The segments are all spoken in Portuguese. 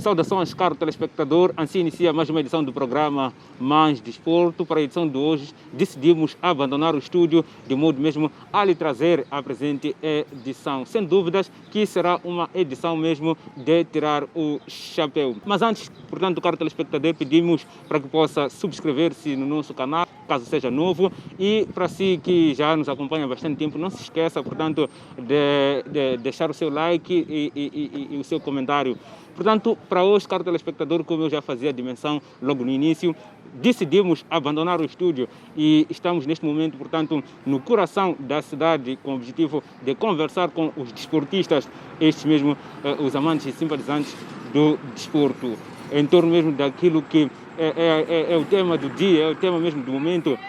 Saudações, caro telespectador. Assim inicia mais uma edição do programa Mais Desporto. Para a edição de hoje, decidimos abandonar o estúdio de modo mesmo a lhe trazer a presente edição. Sem dúvidas que será uma edição mesmo de tirar o chapéu. Mas antes, portanto, caro telespectador, pedimos para que possa subscrever-se no nosso canal, caso seja novo, e para si que já nos acompanha há bastante tempo, não se esqueça, portanto, de deixar o seu like e o seu comentário. Portanto, para hoje, caro telespectador, como eu já fazia a dimensão logo no início, decidimos abandonar o estúdio e estamos neste momento, portanto, no coração da cidade com o objetivo de conversar com os desportistas, estes mesmo, os amantes e simpatizantes do desporto, em torno mesmo daquilo que é o tema do dia, é o tema mesmo do momento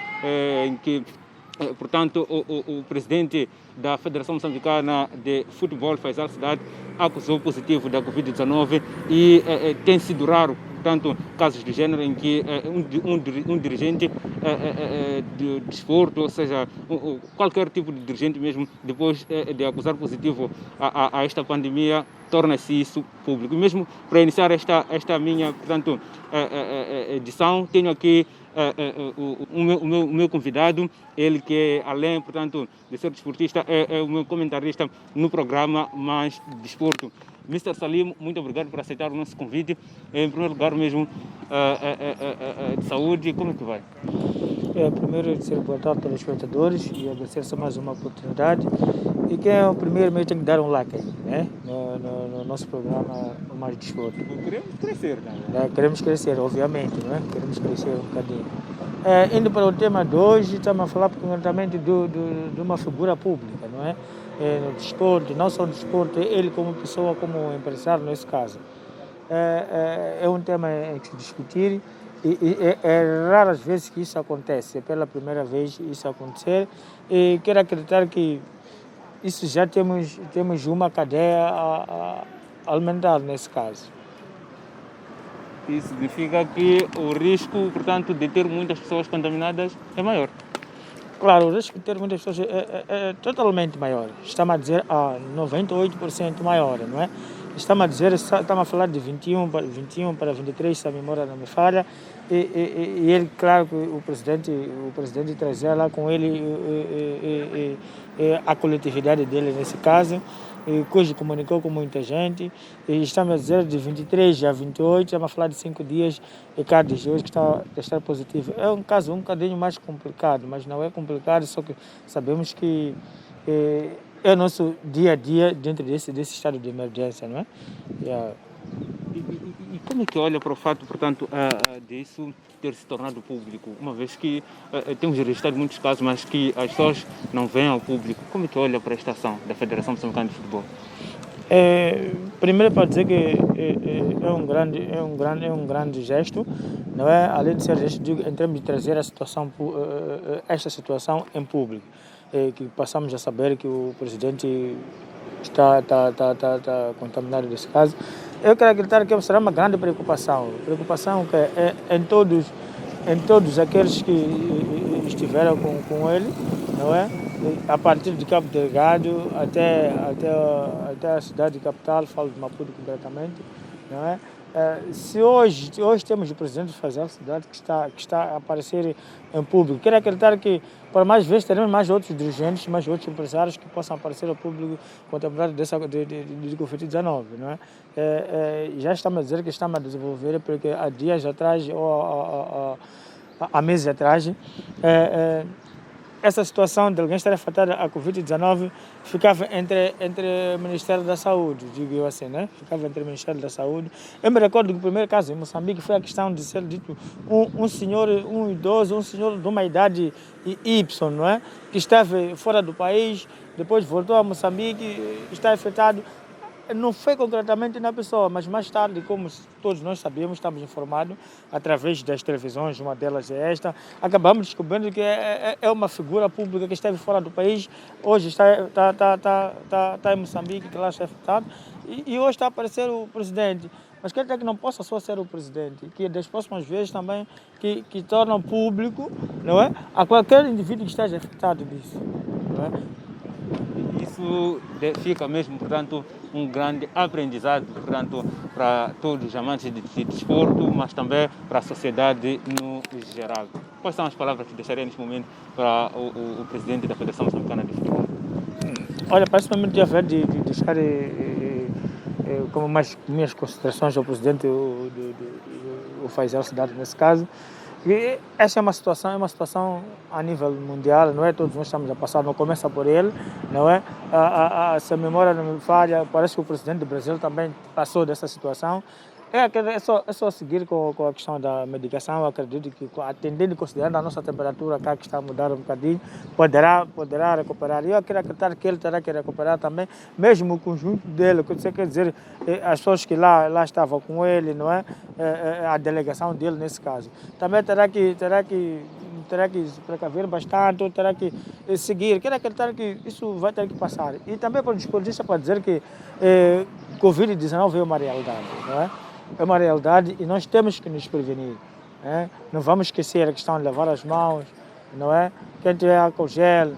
em que, portanto, o presidente da Federação Moçambicana de Futebol, Faisal Cidade, acusou positivo da Covid-19 e tem sido raro, portanto, casos do género em que um dirigente de desporto, ou seja, qualquer tipo de dirigente mesmo, depois de acusar positivo a esta pandemia, torna-se isso público. E mesmo para iniciar esta minha, portanto, edição, tenho aqui o meu convidado, ele que além, portanto, de ser desportista, é o meu comentarista no programa Mais Desporto. Mr. Salim, muito obrigado por aceitar o nosso convite. Em primeiro lugar mesmo, de saúde, como é que vai? Primeiro, dizer boa tarde aos telespectadores e agradecer mais uma oportunidade. E quem é o primeiro, meio tem que dar um like aí, né? No nosso programa Mais Desporto. Queremos crescer, né? Queremos crescer, obviamente, não é? Queremos crescer um bocadinho. Indo para o tema de hoje, estamos a falar concretamente de uma figura pública, não é? No desporto, não só no desporto, ele como pessoa, como empresário, nesse caso. É um tema em que se discutir. E é raras vezes que isso acontece, é pela primeira vez isso acontecer, e quero acreditar que isso já temos uma cadeia alimentar nesse caso. Isso significa que o risco, portanto, de ter muitas pessoas contaminadas é maior. Claro, o risco de ter muitas pessoas é totalmente maior, estamos a dizer a 98% maior, não é? Estamos a falar de 21 para 23, se a memória não me falha, e ele, claro, que o presidente trazia lá com ele a coletividade dele nesse caso, cujo comunicou com muita gente, e estamos a dizer de 23 a 28, estamos a falar de 5 dias, e cada dia hoje que está a testar positivo. É um caso um bocadinho mais complicado, mas não é complicado, só que sabemos que é o nosso dia a dia dentro desse estado de emergência, não é? E como é que olha para o fato, portanto, disso ter se tornado público, uma vez que temos registrado muitos casos, mas que as pessoas não vêm ao público? Como é que olha para esta ação da Federação Moçambicana de Futebol? Primeiro, para dizer que é um grande gesto, não é? Além de ser gesto, digo, em termos de trazer esta situação em público, que passamos a saber que o presidente está contaminado nesse caso. Eu quero acreditar que será uma grande preocupação que é em todos aqueles que estiveram com ele, não é? A partir de Cabo Delgado até a cidade capital, falo de Maputo concretamente, não é? Se hoje temos o presidente de Faisal Cidade que está a aparecer em público, quero acreditar que para mais vezes teremos mais outros dirigentes, mais outros empresários que possam aparecer ao público contemporâneo de Covid-19, não é? Já estamos a dizer que estamos a desenvolver, porque há dias atrás, ou há meses atrás, essa situação de alguém estar afetado a Covid-19 ficava entre o Ministério da Saúde, digo eu assim, né? Ficava entre o Ministério da Saúde. Eu me recordo que o primeiro caso em Moçambique foi a questão de ser dito um idoso, um senhor de uma idade Y, não é? Que estava fora do país, depois voltou a Moçambique, está afetado. Não foi concretamente na pessoa, mas mais tarde, como todos nós sabíamos, estamos informados através das televisões, uma delas é esta, acabamos descobrindo que é uma figura pública que esteve fora do país, hoje está em Moçambique, que lá está afetado, e hoje está a aparecer o presidente. Mas quer dizer que não possa só ser o presidente, que das próximas vezes também que tornam público, não é? A qualquer indivíduo que esteja afetado disso, não é? isso fica mesmo, portanto, um grande aprendizado, portanto, para todos os amantes de desporto, mas também para a sociedade no geral. Quais são as palavras que deixaria neste momento para o presidente da Federação Moçambicana de Futebol? Olha, parece-me muito haver de deixar como mais minhas considerações ao presidente, o Faisal Cidade, nesse caso. E essa é uma situação a nível mundial, não é? Todos nós estamos a passar, não começa por ele, não é? Se a memória não me falha, parece que o presidente do Brasil também passou dessa situação. É só seguir com a questão da medicação. Eu acredito que, atendendo e considerando a nossa temperatura cá, que está a mudar um bocadinho, poderá recuperar. E eu quero acreditar que ele terá que recuperar também, mesmo o conjunto dele, que você quer dizer, as pessoas que lá estavam com ele, não é? A delegação dele nesse caso. Também terá que se precaver bastante, terá que seguir. Quero acreditar que isso vai ter que passar. E também para o desportista, para dizer que Covid-19 é uma realidade, não é? É uma realidade e nós temos que nos prevenir. Não vamos esquecer a questão de lavar as mãos, não é? Quem tiver álcool gel,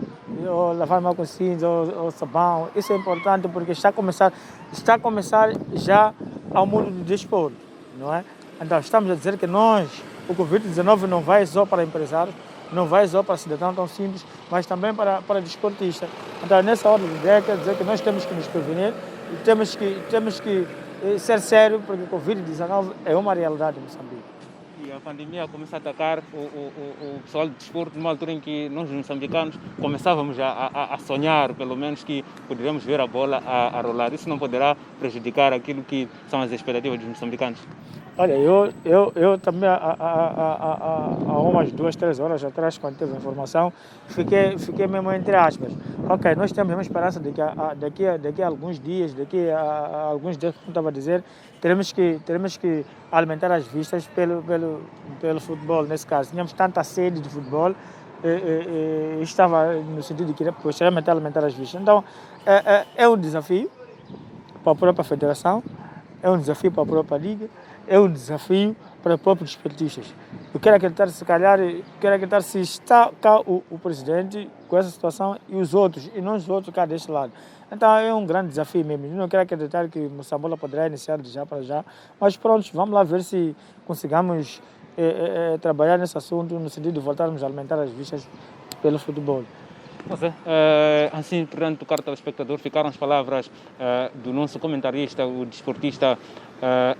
ou lavar a mão com cinza, ou sabão, isso é importante porque está a começar já ao mundo do desporto, não é? Então estamos a dizer que o Covid-19 não vai só para empresários, não vai só para cidadãos tão simples, mas também para desportistas. Então nessa hora de ideia quer dizer que nós temos que nos prevenir e temos que ser sério, porque o Covid-19 é uma realidade em Moçambique. E a pandemia começa a atacar o pessoal do desporto numa altura em que nós, moçambicanos, começávamos a sonhar, pelo menos, que poderíamos ver a bola a rolar. Isso não poderá prejudicar aquilo que são as expectativas dos moçambicanos? Olha, eu também há umas 2, 3 horas atrás, quando teve a informação, fiquei mesmo entre aspas. Ok, nós temos uma esperança de que daqui a alguns dias, como estava a dizer, teremos que alimentar as vistas pelo futebol, nesse caso. Tínhamos tanta sede de futebol, estava no sentido de que posteriormente alimentar as vistas. Então, é um desafio para a própria federação, é um desafio para a própria liga, é um desafio para os próprios desportistas. Eu quero acreditar se está cá o presidente com essa situação e os outros, e não os outros cá deste lado. Então é um grande desafio mesmo. Eu não quero acreditar que Moçambola poderá iniciar de já para já, mas pronto, vamos lá ver se consigamos trabalhar nesse assunto no sentido de voltarmos a alimentar as vistas pelo futebol. Assim, portanto, caro telespectador, ficaram as palavras do nosso comentarista, o desportista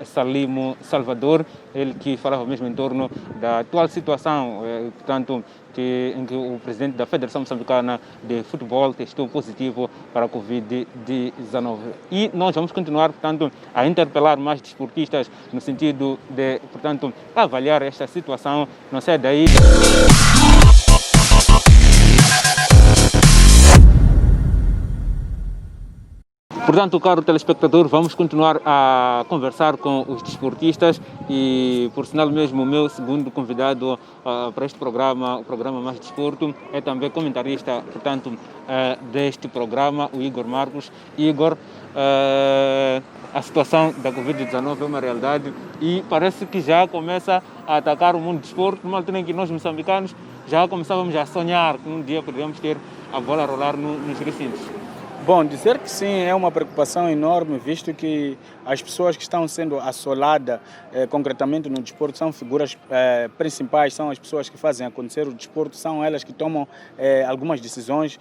Salimo Salvador, ele que falava mesmo em torno da atual situação, portanto, em que o presidente da Federação Moçambicana de Futebol testou positivo para a Covid-19. E nós vamos continuar, portanto, a interpelar mais desportistas no sentido de, portanto, avaliar esta situação. Não sai daí. Portanto, caro telespectador, vamos continuar a conversar com os desportistas e, por sinal mesmo, o meu segundo convidado para este programa, o programa Mais Desporto, é também comentarista, portanto, deste programa, o Igor Marcos. Igor, a situação da Covid-19 é uma realidade e parece que já começa a atacar o mundo do desporto, numa altura em que nós, moçambicanos, já começávamos a sonhar que um dia poderíamos ter a bola a rolar nos recintos. Bom, dizer que sim é uma preocupação enorme, visto que as pessoas que estão sendo assoladas concretamente no desporto são figuras principais, são as pessoas que fazem acontecer o desporto, são elas que tomam algumas decisões,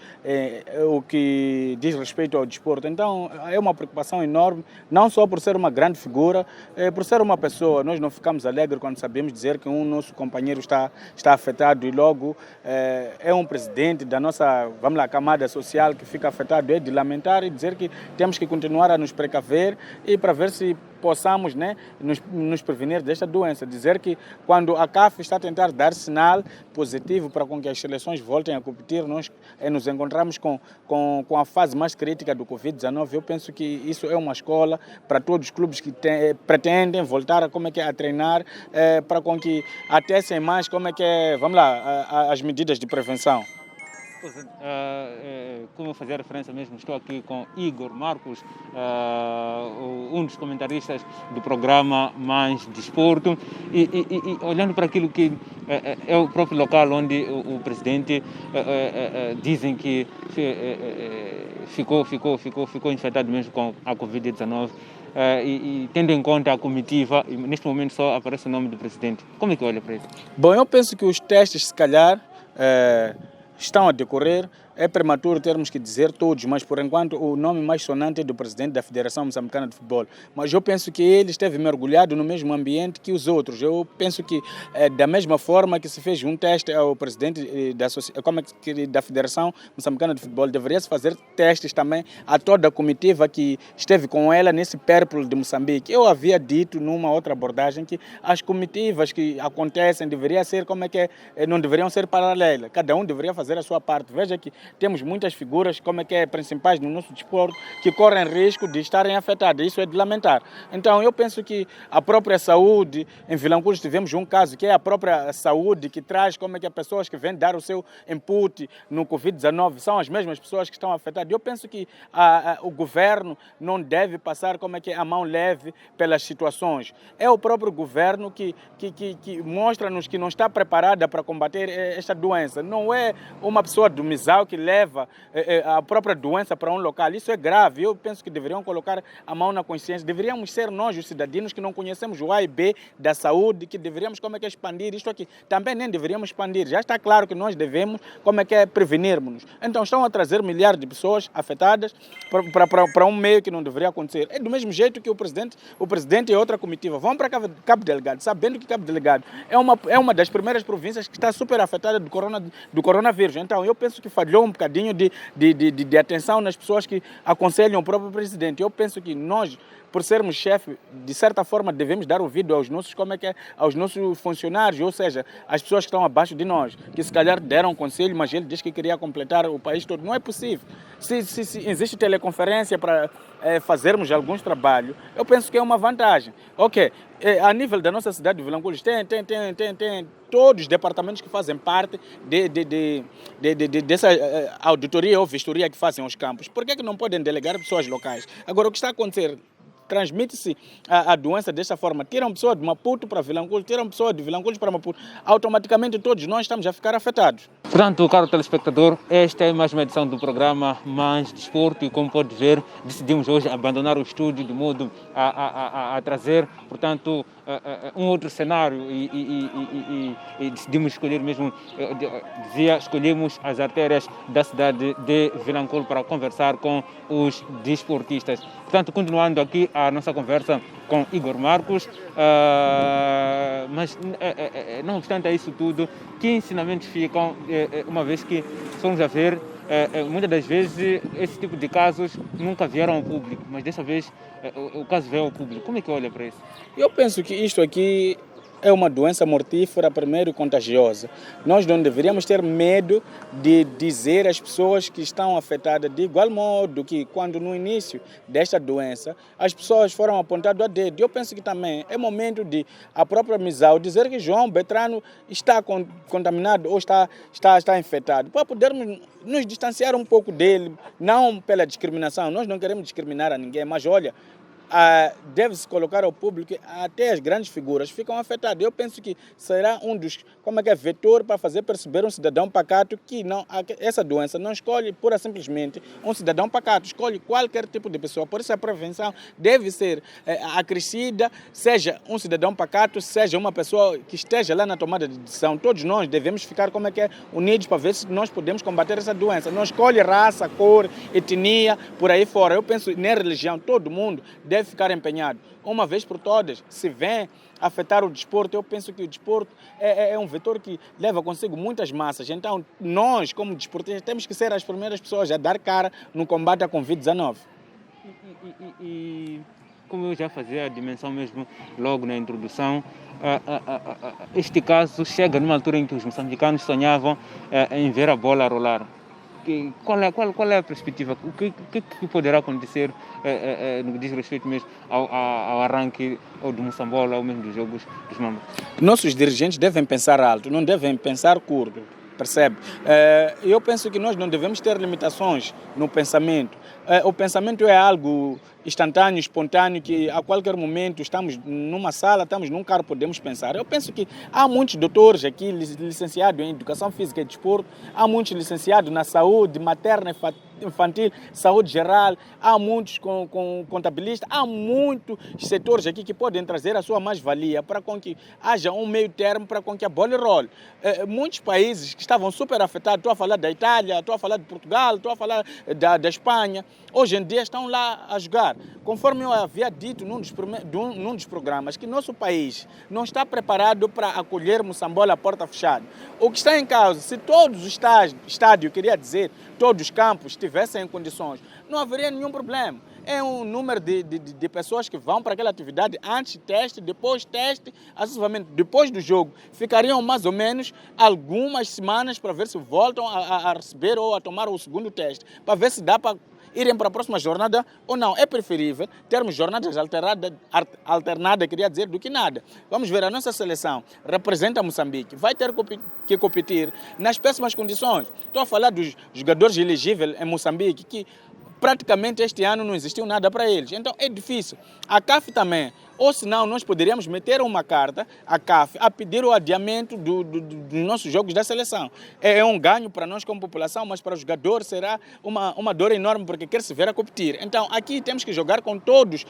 o que diz respeito ao desporto. Então é uma preocupação enorme, não só por ser uma grande figura, por ser uma pessoa. Nós não ficamos alegres quando sabemos dizer que um nosso companheiro está afetado e logo é um presidente da nossa, vamos lá, camada social que fica afetado. É de lamentar e dizer que temos que continuar a nos precaver e para ver se possamos, né, nos prevenir desta doença. Dizer que quando a CAF está a tentar dar sinal positivo para com que as seleções voltem a competir, nós nos encontramos com a fase mais crítica do Covid-19. Eu penso que isso é uma escola para todos os clubes que pretendem voltar a treinar para com que atessem mais vamos lá, as medidas de prevenção. Pois é, como eu fazia referência mesmo, estou aqui com Igor Marcos, um dos comentaristas do programa Mais Desporto, e olhando para aquilo que é o próprio local onde o presidente dizem que ficou infectado mesmo com a Covid-19. E tendo em conta a comitiva, neste momento só aparece o nome do presidente. Como é que olha para isso? Bom, eu penso que os testes, se calhar, estão a decorrer. É prematuro termos que dizer todos, mas por enquanto o nome mais sonante é do presidente da Federação Moçambicana de Futebol. Mas eu penso que ele esteve mergulhado no mesmo ambiente que os outros. Eu penso que da mesma forma que se fez um teste ao presidente da Federação Moçambicana de Futebol, deveria-se fazer testes também a toda a comitiva que esteve com ela nesse périplo de Moçambique. Eu havia dito numa outra abordagem que as comitivas que acontecem deveriam ser, não deveriam ser paralelas. Cada um deveria fazer a sua parte. Veja que temos muitas figuras, principais no nosso desporto, que correm risco de estarem afetadas. Isso é de lamentar. Então, eu penso que a própria saúde, em Vilanculos tivemos um caso, que é a própria saúde que traz as pessoas que vêm dar o seu input no Covid-19 são as mesmas pessoas que estão afetadas. Eu penso que o governo não deve passar a mão leve pelas situações. É o próprio governo que mostra-nos que não está preparada para combater esta doença. Não é uma pessoa do MISAL que leva a própria doença para um local. Isso é grave. Eu penso que deveriam colocar a mão na consciência. Deveríamos ser nós, os cidadãos, que não conhecemos o A e B da saúde, que deveríamos expandir isto aqui. Também nem deveríamos expandir. Já está claro que nós devemos prevenirmos-nos. Então estão a trazer milhares de pessoas afetadas para um meio que não deveria acontecer. É do mesmo jeito que o presidente e outra comitiva vão para Cabo Delgado, sabendo que Cabo Delgado é uma das primeiras províncias que está super afetada do coronavírus. Então eu penso que falhou um bocadinho de atenção nas pessoas que aconselham o próprio presidente. Eu penso que nós, por sermos chefe, de certa forma devemos dar ouvido aos nossos, aos nossos funcionários, ou seja, às pessoas que estão abaixo de nós, que se calhar deram conselho, mas ele diz que queria completar o país todo. Não é possível. Se existe teleconferência para fazermos alguns trabalhos, eu penso que é uma vantagem. Ok, a nível da nossa cidade de Vilanculos tem todos os departamentos que fazem parte dessa auditoria ou vistoria que fazem aos campos. Por que não podem delegar pessoas locais? Agora, o que está a acontecer? Transmite-se a doença desta forma. Tiram pessoa de Maputo para Vilanculos, tiram pessoa de Vilanculos para Maputo. Automaticamente todos nós estamos a ficar afetados. Portanto, caro telespectador, esta é mais uma edição do programa Mais Desporto e, como pode ver, decidimos hoje abandonar o estúdio de modo a trazer, portanto, um outro cenário e decidimos escolher mesmo, escolhemos as artérias da cidade de Vilanculos para conversar com os desportistas. Portanto, continuando aqui a nossa conversa com Igor Marcos, mas não obstante isso tudo, que ensinamentos ficam, uma vez que somos a ver, muitas das vezes esse tipo de casos nunca vieram ao público, mas dessa vez o caso veio ao público. Como é que olha para isso? Eu penso que isto aqui é uma doença mortífera, primeiro contagiosa. Nós não deveríamos ter medo de dizer às pessoas que estão afetadas, de igual modo que quando no início desta doença as pessoas foram apontadas a dedo. Eu penso que também é momento de a própria MISAL dizer que João Bertrano está contaminado ou está infectado, para podermos nos distanciar um pouco dele, não pela discriminação. Nós não queremos discriminar a ninguém, mas olha, deve-se colocar ao público que até as grandes figuras ficam afetadas. Eu penso que será um dos vetor para fazer perceber um cidadão pacato que essa doença não escolhe pura simplesmente um cidadão pacato, escolhe qualquer tipo de pessoa. Por isso a prevenção deve ser acrescida, seja um cidadão pacato, seja uma pessoa que esteja lá na tomada de decisão. Todos nós devemos ficar unidos para ver se nós podemos combater essa doença. Não escolhe raça, cor, etnia, por aí fora. Eu penso nem religião, todo mundo deve ficar empenhado. Uma vez por todas, se vem afetar o desporto, eu penso que o desporto é um vetor que leva consigo muitas massas. Então, nós, como desportistas, temos que ser as primeiras pessoas a dar cara no combate à Covid-19. E como eu já fazia a dimensão mesmo logo na introdução, este caso chega numa altura em que os moçambicanos sonhavam em ver a bola rolar. Qual é a perspectiva? O que poderá acontecer no que diz respeito mesmo ao arranque ou do Moçambola ou mesmo dos Jogos dos Mambas? Nossos dirigentes devem pensar alto, não devem pensar curto. percebe? Eu penso que nós não devemos ter limitações no pensamento. O pensamento é algo instantâneo, espontâneo, que a qualquer momento estamos numa sala, estamos num carro, podemos pensar. Eu penso que há muitos doutores aqui, licenciados em Educação Física e Desporto, há muitos licenciados na saúde materna, infantil, saúde geral, há muitos com contabilistas, há muitos setores aqui que podem trazer a sua mais-valia para com que haja um meio termo para com que a bola role. Muitos países que estavam super afetados, estou a falar da Itália, estou a falar de Portugal, estou a falar da Espanha, hoje em dia estão lá a jogar. Conforme eu havia dito num dos programas, que nosso país não está preparado para acolher Moçambola a porta fechada. O que está em causa, se todos os estádios, queria dizer, todos os campos estivessem em condições, não haveria nenhum problema. É um número de pessoas que vão para aquela atividade antes teste, depois teste, acessivamente depois do jogo. Ficariam mais ou menos algumas semanas para ver se voltam a receber ou a tomar o segundo teste, para ver se dá para irem para a próxima jornada ou não. É preferível termos jornadas alternadas, queria dizer, do que nada. Vamos ver, a nossa seleção representa Moçambique, vai ter que competir nas péssimas condições. Estou a falar dos jogadores elegíveis em Moçambique, que praticamente este ano não existiu nada para eles. Então é difícil. A CAF também. Ou senão nós poderíamos meter uma carta à CAF a pedir o adiamento dos nossos jogos da seleção. É um ganho para nós como população, mas para o jogador será uma dor enorme porque quer se ver a competir. Então aqui temos que jogar com todos,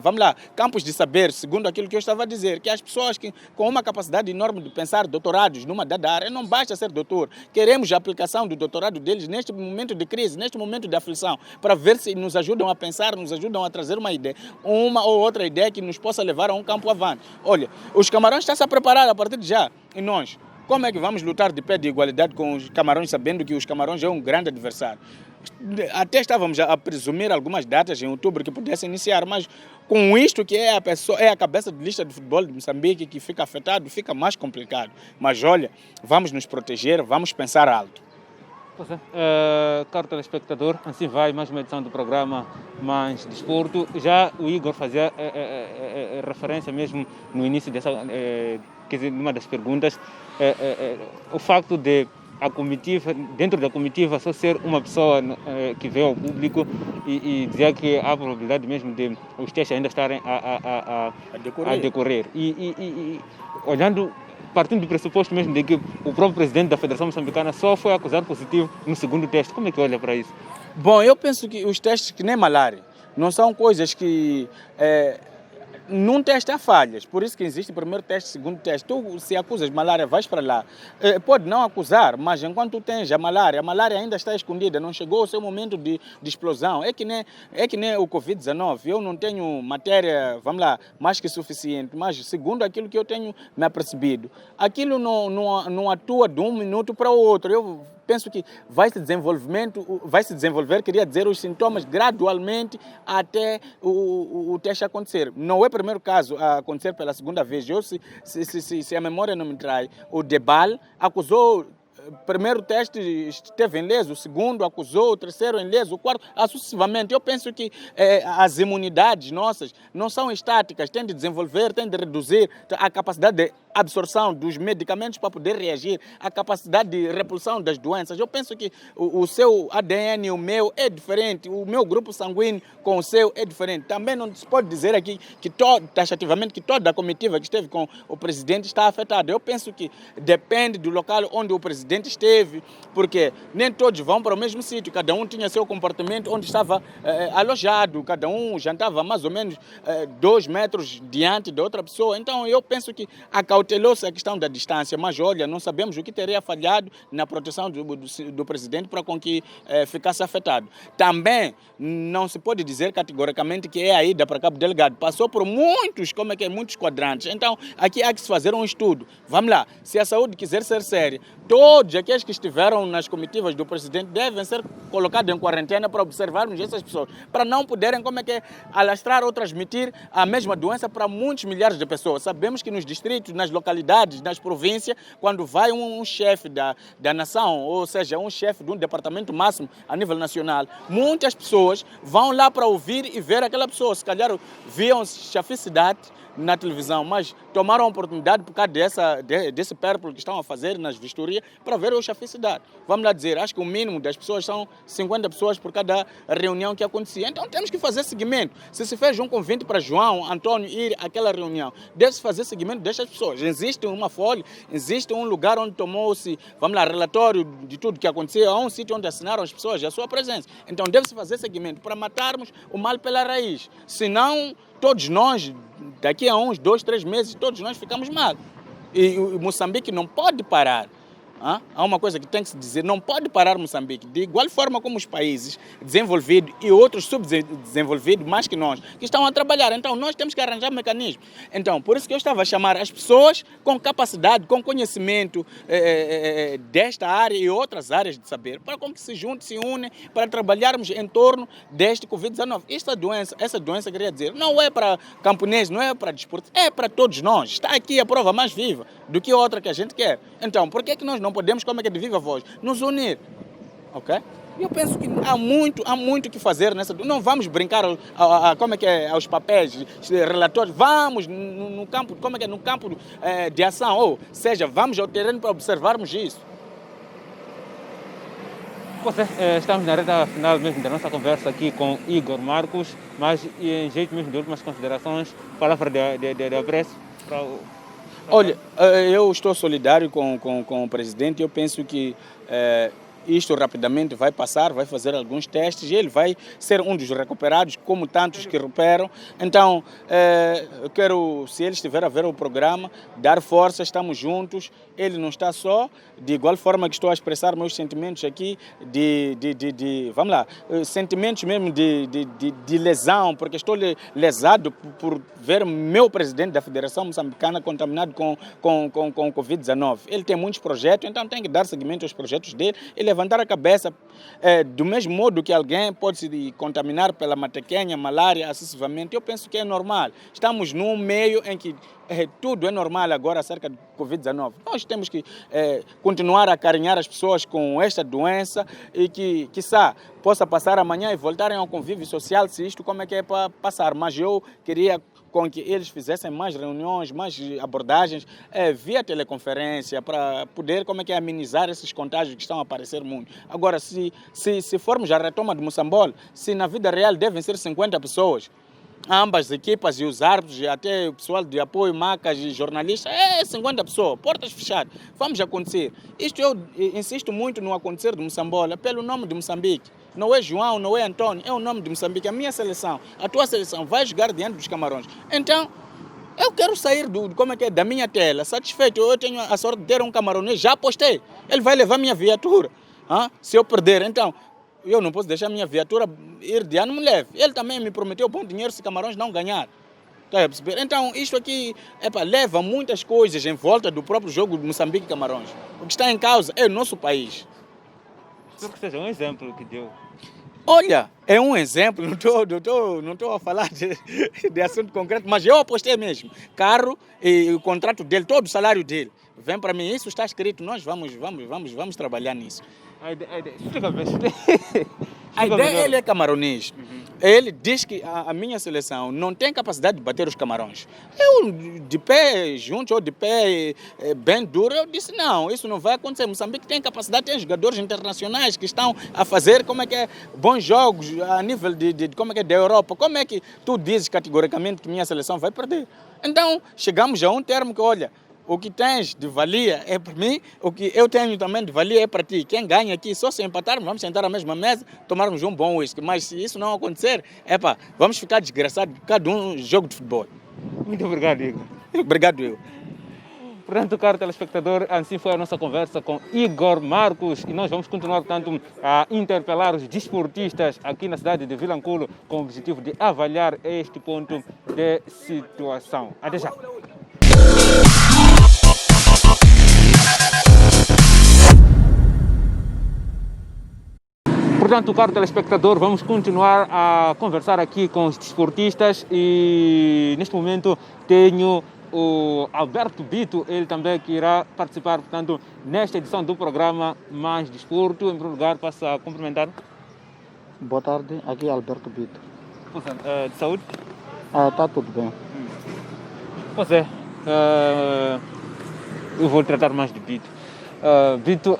vamos lá, campos de saber, segundo aquilo que eu estava a dizer, que as pessoas que com uma capacidade enorme de pensar doutorados numa dada área, não basta ser doutor. Queremos a aplicação do doutorado deles neste momento de crise, neste momento de aflição, para ver se nos ajudam a pensar, nos ajudam a trazer uma ideia, uma ou outra ideia que nos possa levar a um campo avante. Olha, os Camarões estão-se a preparar a partir de já. E nós, como é que vamos lutar de pé de igualdade com os Camarões, sabendo que os Camarões é um grande adversário? Até estávamos a presumir algumas datas em outubro que pudessem iniciar, mas com isto que é a cabeça de lista de futebol de Moçambique que fica afetado, fica mais complicado. Mas olha, vamos nos proteger, vamos pensar alto. Pois é, caro telespectador, assim vai mais uma edição do programa Mais Desporto. Já o Igor fazia referência mesmo no início dessa, quer dizer, numa das perguntas, o facto de a comitiva, dentro da comitiva, só ser uma pessoa que veio ao público e dizer que há a probabilidade mesmo de os testes ainda estarem a decorrer. E olhando, partindo do pressuposto mesmo de que o próprio presidente da Federação Moçambicana só foi acusado positivo no segundo teste. Como é que olha para isso? Bom, eu penso que os testes, que nem malária, não são coisas que... num teste há falhas, por isso que existe o primeiro teste, segundo teste. Tu, se acusas malária, vais para lá. Pode não acusar, mas enquanto tu tens a malária ainda está escondida, não chegou o seu momento de explosão. É que nem o Covid-19. Eu não tenho matéria, vamos lá, mais que suficiente, mas segundo aquilo que eu tenho me apercebido, aquilo não atua de um minuto para o outro. Eu penso que vai se desenvolver, queria dizer, os sintomas gradualmente até o teste acontecer. Não é o primeiro caso a acontecer pela segunda vez. Eu, se a memória não me trai, o Debal acusou... O primeiro teste esteve em leso, o segundo acusou, o terceiro em leso, o quarto, sucessivamente. Eu penso que as imunidades nossas não são estáticas, têm de desenvolver, têm de reduzir a capacidade de absorção dos medicamentos para poder reagir, a capacidade de repulsão das doenças. Eu penso que o seu ADN, o meu, é diferente, o meu grupo sanguíneo com o seu é diferente. Também não se pode dizer aqui que taxativamente que toda a comitiva que esteve com o presidente está afetada. Eu penso que depende do local onde o presidente esteve, porque nem todos vão para o mesmo sítio, cada um tinha seu comportamento onde estava alojado, cada um jantava mais ou menos 2 metros diante de outra pessoa. Então eu penso que acautelou-se a questão da distância, mas olha, não sabemos o que teria falhado na proteção do presidente para com que ficasse afetado. Também não se pode dizer categoricamente que é a ida para Cabo Delgado, passou por muitos quadrantes. Então aqui há que se fazer um estudo. Vamos lá, se a saúde quiser ser séria, todos aqueles que estiveram nas comitivas do presidente devem ser colocados em quarentena para observarmos essas pessoas, para não poderem, alastrar ou transmitir a mesma doença para muitos milhares de pessoas. Sabemos que nos distritos, nas localidades, nas províncias, quando vai um chefe da nação, ou seja, um chefe de um departamento máximo a nível nacional, muitas pessoas vão lá para ouvir e ver aquela pessoa. Se calhar viam chaficidade na televisão, mas tomaram a oportunidade por causa desse périplo que estão a fazer nas vistorias para ver o chaficidade. Vamos lá dizer, acho que o mínimo das pessoas são 50 pessoas por cada reunião que acontecia. Então temos que fazer seguimento. Se fez um convite para João, Antônio ir àquela reunião, deve-se fazer seguimento destas pessoas. Existe uma folha, existe um lugar onde tomou-se, vamos lá, relatório de tudo que aconteceu, há um sítio onde assinaram as pessoas a sua presença. Então deve-se fazer seguimento para matarmos o mal pela raiz. Senão, todos nós, daqui a uns 2, 3 meses, todos nós ficamos mal. E o Moçambique não pode parar. Há uma coisa que tem que se dizer, não pode parar Moçambique. De igual forma como os países desenvolvidos e outros subdesenvolvidos, mais que nós, que estão a trabalhar. Então, nós temos que arranjar mecanismos. Então, por isso que eu estava a chamar as pessoas com capacidade, com conhecimento desta área e outras áreas de saber, para com que se juntem, se unem, para trabalharmos em torno deste Covid-19. Essa doença, queria dizer, não é para camponeses, não é para desporto, é para todos nós. Está aqui a prova mais viva do que outra que a gente quer. Então, por que nós não podemos, como é que é de viva voz, nos unir? Ok? Eu penso que há muito que fazer nessa. Não vamos brincar como é que é, aos papéis, relatórios. Vamos no campo, como é que é, no campo de ação, ou seja, vamos ao terreno para observarmos isso. Estamos na reta final mesmo da nossa conversa aqui com Igor Marcos, mas em jeito mesmo de últimas considerações, palavra de apreço para o... Olha, eu estou solidário com o presidente. Eu penso que isto rapidamente vai passar, vai fazer alguns testes e ele vai ser um dos recuperados, como tantos que recuperam. Então, eu quero, se ele estiver a ver o programa, dar força, estamos juntos. Ele não está só, de igual forma que estou a expressar meus sentimentos aqui, vamos lá, sentimentos mesmo de lesão, porque estou lesado por ver meu presidente da Federação Moçambicana contaminado com o Covid-19. Ele tem muitos projetos, então tem que dar seguimento aos projetos dele e levantar a cabeça, do mesmo modo que alguém pode se contaminar pela matequenha, malária, acessivamente. Eu penso que é normal. Estamos num meio em que tudo é normal agora acerca do Covid-19. Nós temos que continuar a acarinhar as pessoas com esta doença e que, quiçá, possa passar amanhã e voltarem ao convívio social, se isto como é que é para passar. Mas eu queria com que eles fizessem mais reuniões, mais abordagens via teleconferência para poder como é que é, amenizar esses contágios que estão a aparecer muito. Agora, se formos à retoma de Moçambola, se na vida real devem ser 50 pessoas, ambas as equipas e os árbitros, até o pessoal de apoio, macas e jornalistas, 50 pessoas, portas fechadas. Vamos acontecer. Isto eu insisto muito no acontecer de Moçambola, pelo nome de Moçambique. Não é João, não é Antônio, é o nome de Moçambique. A minha seleção, a tua seleção vai jogar diante dos Camarões. Então, eu quero sair da minha tela, satisfeito. Eu tenho a sorte de ter um camaronês, já apostei. Ele vai levar minha viatura. Se eu perder, então... Eu não posso deixar a minha viatura ir de ano, me leve. Ele também me prometeu bom dinheiro se Camarões não ganhar. Então, isto aqui leva muitas coisas em volta do próprio jogo de Moçambique e Camarões. O que está em causa é o nosso país. Espero que seja um exemplo que deu. Olha, é um exemplo, não estou a falar de assunto concreto, mas eu apostei mesmo. Carro e o contrato dele, todo o salário dele. Vem para mim, isso está escrito, nós vamos trabalhar nisso. A ideia ele é camaronês. Ele diz que a minha seleção não tem capacidade de bater os Camarões. Eu, de pé junto ou de pé bem duro, eu disse não, isso não vai acontecer. Moçambique tem capacidade, tem jogadores internacionais que estão a fazer bons jogos a nível da Europa. Como é que tu dizes categoricamente que minha seleção vai perder? Então, chegamos a um termo que, olha, o que tens de valia é para mim, o que eu tenho também de valia é para ti. Quem ganha aqui, só se empatarmos, vamos sentar à mesma mesa, tomarmos um bom whisky. Mas se isso não acontecer, vamos ficar desgraçados cada um jogo de futebol. Muito obrigado, Igor. Obrigado eu. Portanto, caro telespectador, assim foi a nossa conversa com Igor Marcos e nós vamos continuar, portanto, a interpelar os desportistas aqui na cidade de Vilanculo com o objetivo de avaliar este ponto de situação. Até já. Portanto, caro telespectador, vamos continuar a conversar aqui com os desportistas e neste momento tenho o Alberto Bito, ele também que irá participar, portanto, nesta edição do programa Mais Desporto. Em primeiro lugar, passo a cumprimentar. Boa tarde, aqui é Alberto Bito. De saúde? Está tudo bem. Pois é, eu vou tratar mais de Bito. Bito,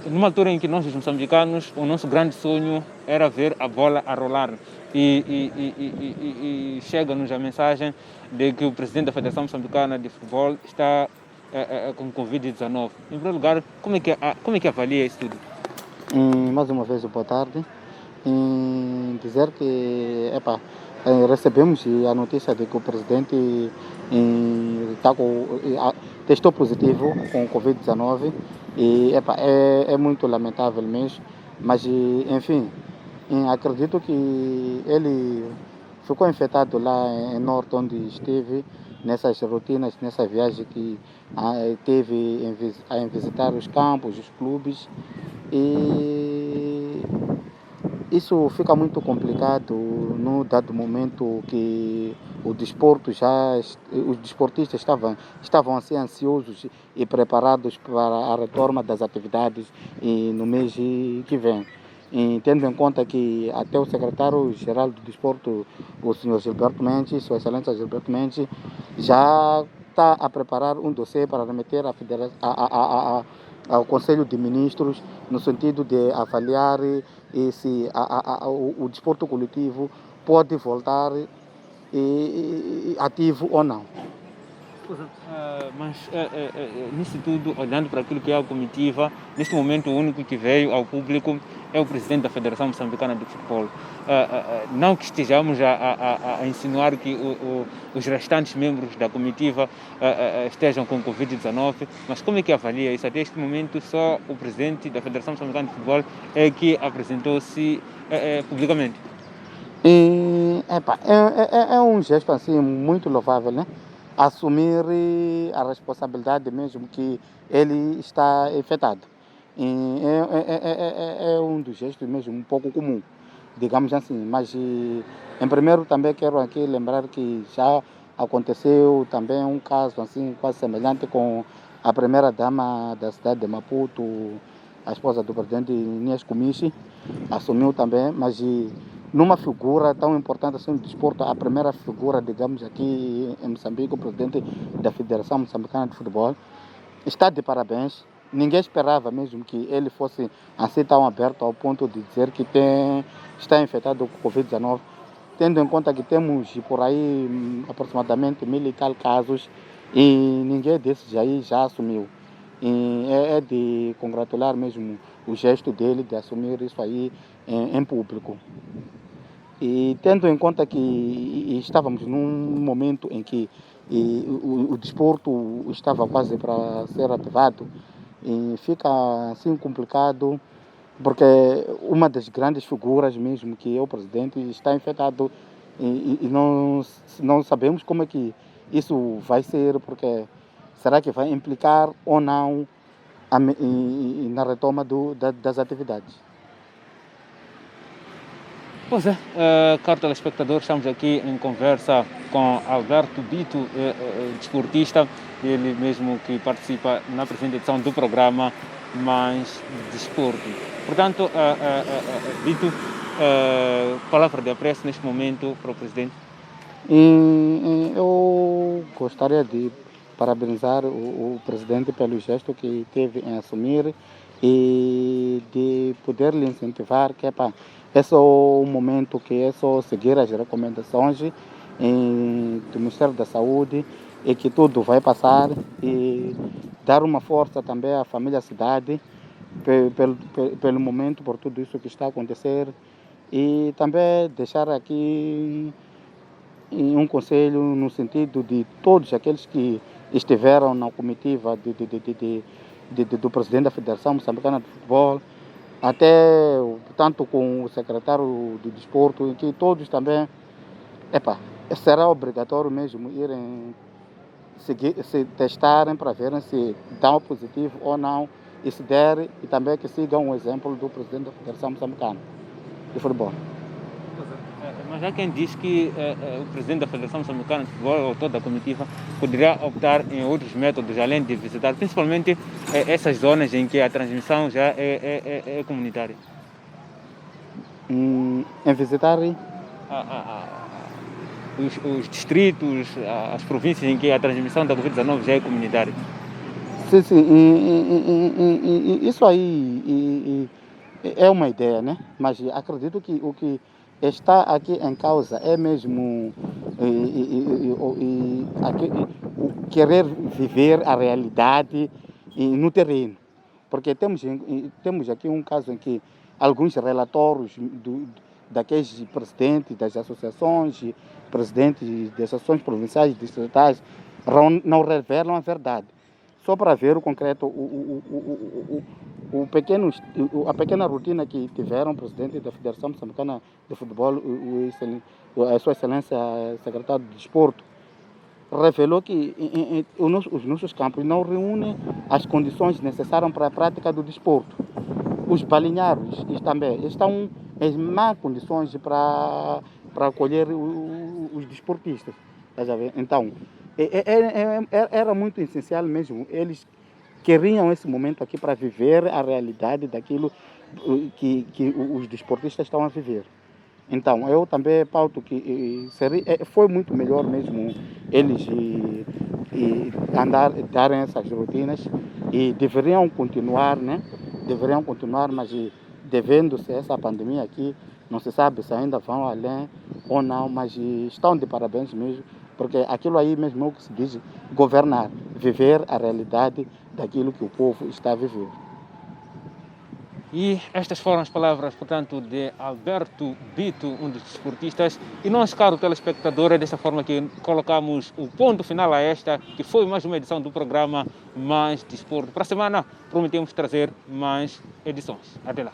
numa altura em que nós, os moçambicanos, o nosso grande sonho era ver a bola a rolar. E chega-nos a mensagem de que o presidente da Federação Moçambicana de Futebol está com Covid-19. Em primeiro lugar, como é que avalia isso tudo? Mais uma vez, boa tarde. Dizer que recebemos a notícia de que o presidente testou positivo com Covid-19 e é muito lamentável mesmo, mas enfim, acredito que ele ficou infectado lá em Norte, onde esteve, nessas rotinas, nessa viagem que teve em visitar os campos, os clubes, e isso fica muito complicado no dado momento que os desportistas estavam assim ansiosos e preparados para a retoma das atividades no mês que vem. E tendo em conta que até o secretário-geral do Desporto, o senhor Gilberto Mendes, Sua Excelência Gilberto Mendes, já está a preparar um dossiê para remeter ao Conselho de Ministros, no sentido de avaliar se o desporto coletivo pode voltar ativo ou não. Mas nisso tudo, olhando para aquilo que é a comitiva, neste momento o único que veio ao público é o presidente da Federação Moçambicana de Futebol. Não que estejamos a insinuar que os restantes membros da comitiva estejam com Covid-19, mas como é que avalia isso? Até este momento só o presidente da Federação Moçambicana de Futebol é que apresentou-se publicamente. É um gesto assim muito louvável, né? Assumir a responsabilidade mesmo que ele está infectado. É um dos gestos mesmo um pouco comum, digamos assim. Mas, em primeiro, também quero aqui lembrar que já aconteceu também um caso assim quase semelhante com a primeira-dama da cidade de Maputo, a esposa do presidente Inês Comichi, assumiu também, mas numa figura tão importante assim do desporto, a primeira figura, digamos, aqui em Moçambique, o presidente da Federação Moçambicana de Futebol, está de parabéns. Ninguém esperava mesmo que ele fosse assim tão aberto ao ponto de dizer que está infectado com Covid-19, tendo em conta que temos por aí aproximadamente 1000 e tal casos e ninguém desses aí já assumiu. E é de congratular mesmo o gesto dele de assumir isso aí em público. E tendo em conta que estávamos num momento em que o desporto estava quase para ser ativado, e fica assim complicado, porque uma das grandes figuras mesmo, que é o presidente, está infectado e não sabemos como é que isso vai ser, porque será que vai implicar ou não na retoma das atividades. Pois é, caro telespectador, estamos aqui em conversa com Alberto Bito, desportista, ele mesmo que participa na presente edição do programa Mais Desporto. Portanto, Bito, palavra de apreço neste momento para o presidente. Eu gostaria de parabenizar o presidente pelo gesto que teve em assumir e de poder lhe incentivar que é só um momento que é só seguir as recomendações do Ministério da Saúde e que tudo vai passar, e dar uma força também à família cidade pelo momento, por tudo isso que está a acontecer, e também deixar aqui um conselho no sentido de todos aqueles que estiveram na comitiva do presidente da Federação Moçambicana de Futebol, até tanto com o secretário do Desporto, em que todos também, será obrigatório mesmo irem se testarem para verem se dão positivo ou não, e se der, e também que sigam o exemplo do presidente da Federação Moçambicana de Futebol. Mas há quem diz que o presidente da Federação Moçambicana de Futebol, ou toda a comitiva, poderia optar em outros métodos, além de visitar, principalmente essas zonas em que a transmissão já é comunitária. Em visitar os distritos, as províncias em que a transmissão da Covid-19 já é comunitária? Sim, sim. Isso aí é uma ideia, né? Mas acredito que o que está aqui em causa é mesmo querer viver a realidade no terreno. Porque temos aqui um caso em que alguns relatórios daqueles presidentes das associações, presidentes das associações provinciais, distritais, não revelam a verdade. Só para ver o concreto, a pequena rotina que tiveram o presidente da Federação Moçambicana de Futebol, a Sua Excelência Secretário de Desporto, revelou que os nossos campos não reúnem as condições necessárias para a prática do desporto. Os balneários também estão em más condições para acolher os desportistas. Então, era muito essencial mesmo. Eles queriam esse momento aqui para viver a realidade daquilo que os desportistas estão a viver. Então, eu também pauto que foi muito melhor mesmo eles darem essas rotinas e deveriam continuar, né? Deveriam continuar, mas devendo-se essa pandemia aqui, não se sabe se ainda vão além ou não, mas estão de parabéns mesmo, porque aquilo aí mesmo é o que se diz governar, viver a realidade daquilo que o povo está a viver. E estas foram as palavras, portanto, de Alberto Bito, um dos desportistas. E nós, caro telespectador, é dessa forma que colocamos o ponto final a esta, que foi mais uma edição do programa Mais Desporto. Para a semana, prometemos trazer mais edições. Até lá.